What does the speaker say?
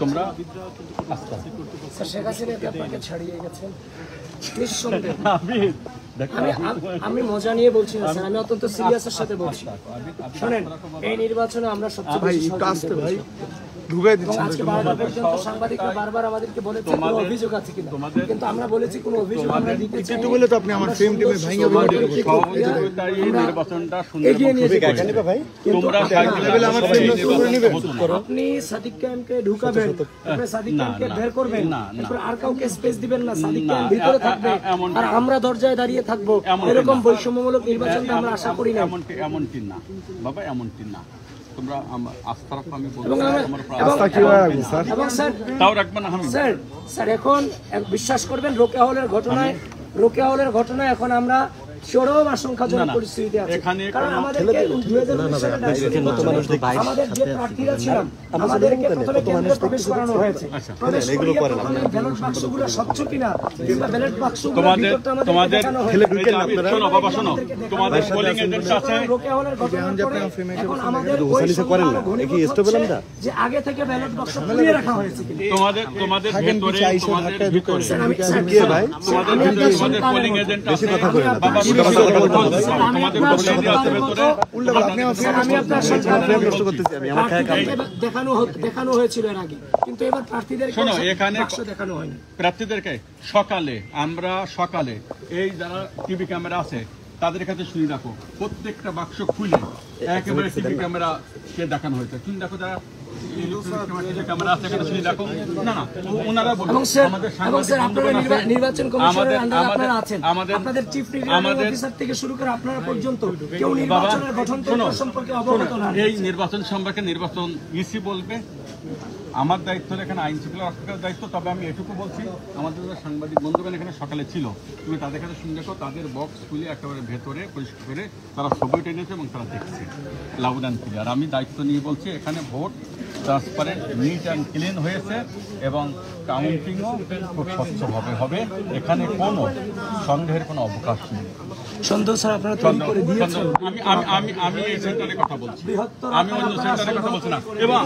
তোমরা শেখ হাসিনা আপনাকে ছাড়িয়ে গেছেন নিঃসন্দেহে। আমি মজা নিয়ে বলছি না স্যার, আমি অত্যন্ত সিরিয়াসের সাথে বলছি। শোনেন, এই নির্বাচনে আমরা সবচেয়ে বেশি আজকে 12টা পর্যন্ত সাংবাদিকরা বারবার আমাদেরকে বলেছে কোনো অভিযোগ আছে কিনা, কিন্তু আমরা বলেছি কোনো অভিযোগ আমরা দিতে চাই না। বলে তো আপনি আমার সেম টিমে ভাঙিয়ে নির্বাচনটা এগিয়ে নিয়ে যাবেন ভাই। তোমরা আমার আপনি সাদিক কায়েমকে ঢুকাবেন, আপনি সাদিক কায়েমকে বের করবেন, তারপর আর কাউকে স্পেস দিবেন না, সাদিক কায়েম ভিতরে থাকবে আর আমরা দরজায় দাঁড়িয়ে থাকবো। এরকম বৈষম্যমূলক নির্বাচনটা আমরা আশা করি না। এমনটি না বাবা, এমনটি না। তোমরা আস্থা রাখো, আমি বলছি তাও রাখবে না। স্যার এখন বিশ্বাস করবেন, রোকেয়া হলের ঘটনায় এখন আমরা চরম আশঙ্কাজনক পরিস্থিতিতে আছে। কারণ আমাদেরকে আমাদের যে প্রার্থীরা ছিলাম আমাদেরকে প্রথমে কেন্দ্রে প্রবেশ করানো হয়েছে। প্রবেশ করিয়ে প্রথমে ব্যালট বাক্সগুলো স্বচ্ছ কিনা কিংবা ব্যালট বাক্সগুলো ভিতরটা আমাদের দেখানো হয়েছে। শোনো বাবা, শোনো, তোমাদের পোলিং এজেন্ট আছে রোকেয়া হলের ঘটনার পরে এখন আমাদের ওই যে আগে থেকে ব্যালট বাক্স পুড়িয়ে রাখা হয়েছে। তোমাদের ভেতরে পোলিং এজেন্ট আছে বাবা, দেখানো হয়েছিল এর আগে, কিন্তু এবার প্রার্থীদেরকে সকালে এই যারা টিভি ক্যামেরা আছে তাদের কাছে শুনি রাখো, প্রত্যেকটা বাক্স খুলে একেবারে টিভি ক্যামেরা কে দেখানো হয়েছে। শুনি দেখো যারা ক্যামেরা আছে এখানে শুনি দেখো। না না, ওনারা নির্বাচন কমিশনের আন্ডারে আপনারা আছেন, আপনাদের চিফ রিটার্নিং অফিসার থেকে শুরু করে আপনারা পর্যন্ত কেউ নির্বাচনের গঠনতন্ত্র সম্পর্কে অবগত না। এই নির্বাচন সম্পর্কে নির্বাচন ইসি বলবে, আমার দায়িত্ব এখানে আইন শৃঙ্খলা রক্ষার দায়িত্ব। তবে আমি এটুকু বলছি, আমাদের যারা সাংবাদিক বন্ধুগণ এখানে সকালে ছিল, তুমি তাদের কাছে শুনে দেখো, তাদের বক্স খুলে একেবারে ভেতরে পরিষ্কার করে তারা ছবি টেনেছে এবং তারা দেখছে লাউড অ্যান্ড ক্লিয়ার। আমি দায়িত্ব নিয়ে বলছি, এখানে vote transparent, neat and clean হয়েছে এবং কাউন্টিংও খুব স্বচ্ছভাবে হবে। এখানে কোনো সন্দেহের কোনো অবকাশ নেই। সন্দেহ স্যার আপনারা তৈরি করে দিয়েছেন। আমি এই সেন্টারে কথা বলছি, আমি অন্য সেন্টারে কথা বলছি না। এবং